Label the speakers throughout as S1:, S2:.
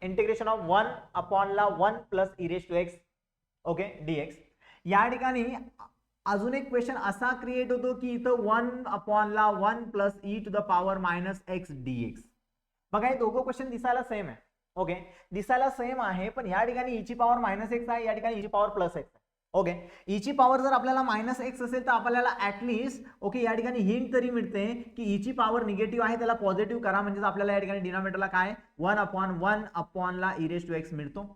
S1: Integration of 1 upon ला 1 plus e raise to x okay dx. या ठिकाणी अजून एक क्वेश्चन असा क्रिएट होतो की इथं 1 अपॉन ला 1 plus e to the power minus x dx. बघा हे दोघं क्वेश्चन दिसायला सेम आहे ओके, दिसायला सेम आहे, पण या ठिकाणी ई ची पॉवर मायनस एक्स आहे, या ठिकाणी ई ची पॉवर प्लस एक्स आहे ओके. ई ची पॉवर जर आपल्याला मायनस एक्स असेल तर आपल्याला ऍटलीस्ट ओके या ठिकाणी हिंट तरी मिळते की ई ची पॉवर निगेटिव्ह आहे त्याला पॉझिटिव्ह करा, म्हणजे आपल्याला या ठिकाणी डिनॉमिनेटरला काय 1 अपॉन ला ई रेज टू एक्स मिळतो.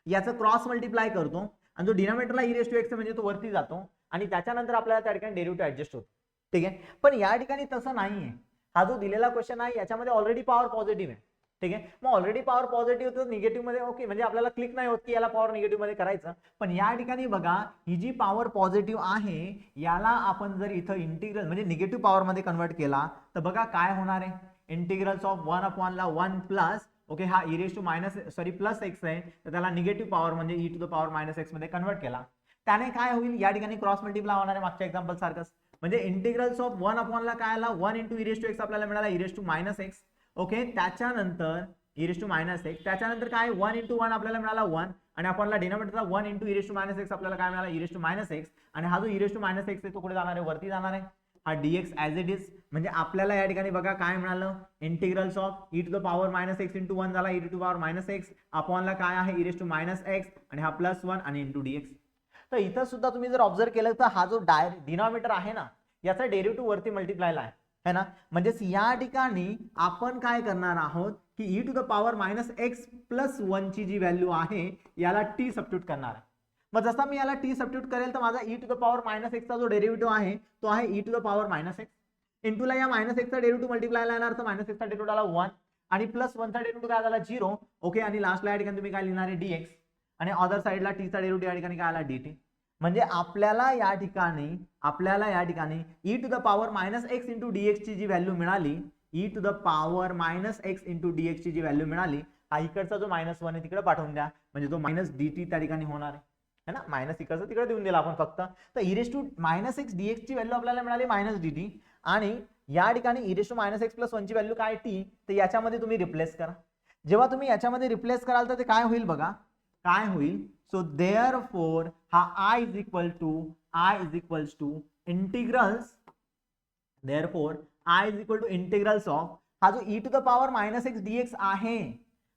S1: याचं क्रॉस मल्टिप्लाय करतो आणि जो डिनॉमिनेटरला ई रेज टू एक्स म्हणजे तो वरती जातो आणि त्याच्यानंतर आपल्याला त्या ठिकाणी डेरिव्हेटिव्ह ऍडजस्ट होतो. ठीक आहे, पण या ठिकाणी तसं नाहीये. हा जो दिलेला क्वेश्चन आहे याच्यामध्ये ऑलरेडी पॉवर पॉझिटिव्ह आहे. ठीक आहे, मग ऑलरेडी पॉवर पॉझिटिव्ह होतं निगेटिव्ह मध्ये ओके, म्हणजे आपल्याला क्लिक नाही होत की याला पॉवर निगेटिव्ह मध्ये करायचं. पण या ठिकाणी बघा ही जी पॉवर पॉझिटिव्ह आहे याला आपण जर इथं इंटिग्रल म्हणजे निगेटिव्ह पॉवर मध्ये कन्वर्ट केला तर बघा काय होणार आहे. इंटिग्रल्स ऑफ 1 अपॉन ला 1 प्लस ओके हा e raise to minus sorry plus x आहे तर त्याला निगेटिव्ह पॉवर म्हणजे e to the power minus x मध्ये कन्वर्ट केला. त्याने काय होईल या ठिकाणी क्रॉस मल्टिप्लाय होणार आहे मागच्या एक्झाम्पल सारखंच. म्हणजे इंटिग्रल्स ऑफ 1 अपॉन ला काय आला 1 into e raise to x आपल्याला मिळाला e raise to minus x okay. त्याच्यानंतर e raise to minus x त्याच्यानंतर काय 1 इंटू 1 आपल्याला मिळाला 1 आणि आपल्याला डिनॉमिनेटरला 1 into e raise to minus x आपल्याला काय मिळाला e raise to minus x आणि हा जो e raise to minus x आहे तो कुठे जाणार आहे वरती जाणार आहे. हा डीएक्स ऍज इट इज म्हणजे आपल्याला या ठिकाणी बघा काय मिळालं integrals of e to the power minus x into 1 झाला e to the power minus x अपॉनला काय आहे e raise to minus x आणि हा प्लस 1 आणि इंटू डीएक्स. तर इथं सुद्धा तुम्ही जर ऑब्झर्व केलं तर हा जो डिनॉमिनेटर आहे ना याचा डेरिव्हेटिव्ह वरती मल्टिप्लायला आहे ना, म्हणजे या ठिकाणी आपण काय करणार आहोत की e to the power minus x plus 1 ची जी व्हॅल्यू आहे याला टी सबस्टिट्यूट करणार आहे. मग जसा मी याला टी सबस्टिट्यूट करेल तर माझा e to the power minus एक्सचा जो डेरिव्हेटिव्ह आहे तो आहे e to the power minus x इंटूला या मायनस एक्सचा डेरिव्हेटिव्ह मल्टिप्लायला येणार तर मायनस एक्सचा डेरिव्हेटिव्ह आला 1 आणि प्लस 1 चा डेरिव्हेटिव्ह काय झाला 0 ओके. आणि लास्टला या ठिकाणी तुम्ही काय लिहिणार आहे डीएक्स आणि अदर साइडला टी चा डेरिव्हेटिव्ह या ठिकाणी काय आला डीटी. म्हणजे आपल्याला या ठिकाणी e to the power minus x into dx ची जी व्हॅल्यू मिळाली e to the power minus x into dx ची जी व्हॅल्यू मिळाली हा इकडचा जो मायनस 1 आहे तिकडे पाठवून द्या म्हणजे तो मायनस डीटी त्या ठिकाणी होणार आहे ना. मायनस इकडचा तिकडे देऊन दिला आपण फक्त. तर e raise to minus x dx ची व्हॅल्यू आपल्याला मिळाली मायनस डीटी आणि या ठिकाणी e raise to minus x plus 1 ची व्हॅल्यू काय टी तर याच्यामध्ये तुम्ही रिप्लेस करा. जेव्हा तुम्ही याच्यामध्ये रिप्लेस कराल तर ते काय होईल बघा काय होईल. सो देअरफॉर हा I is equal to integrals therefore I is equal to integrals of हा जो e to the power minus x dx आहे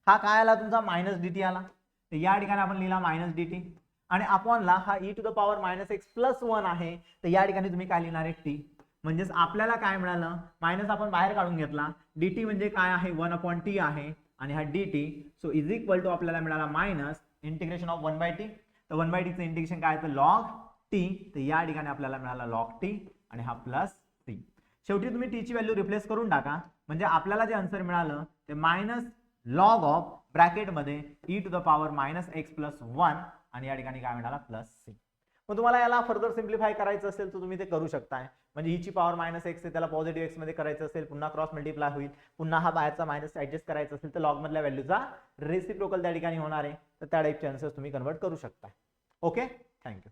S1: हा काय आला तुमचा मायनस डीटी आला तर या ठिकाणी आपण लिहिला मायनस डीटी आणि अपॉनला हा e to the power minus x plus 1 आहे तर या ठिकाणी तुम्ही काय लिहिणार आहे टी. म्हणजेच आपल्याला काय मिळालं मायनस आपण बाहेर काढून घेतला डीटी म्हणजे काय आहे 1 अपॉन टी आहे आणि हा dt so is equal to आपल्याला मिळाला minus integration of 1 by t. तर 1 बाय टी चं इंटिग्रेशन काय आहे तर लॉग टी तर या ठिकाणी आपल्याला मिळाला लॉग टी आणि हा प्लस टी. शेवटी तुम्ही टी ची व्हॅल्यू रिप्लेस करून टाका म्हणजे आपल्याला जे आन्सर मिळालं ते मायनस लॉग ऑफ ब्रॅकेट मध्ये e to the power minus x plus 1 आणि या ठिकाणी काय मिळाला प्लस सी. मग तुम्हाला याला फर्दर सिम्प्लिफाय करायचं असेल तर तुम्ही ते करू शकताय. म्हणजे ही ची पॉवर मायनस एक्स आहे त्याला पॉझिटिव्ह एक्स मध्ये करायचं असेल पुन्हा क्रॉस मल्टिप्लाय होईल पुन्हा हा बाहेरचा मायनस ऍडजस्ट करायचा असेल तर लॉग मधल्या व्हॅल्यूचा रेसिप्रोकल त्या ठिकाणी होणार आहे तर त्या टाइपचे आन्सर्स तुम्ही कन्वर्ट करू शकता. Okay thank you.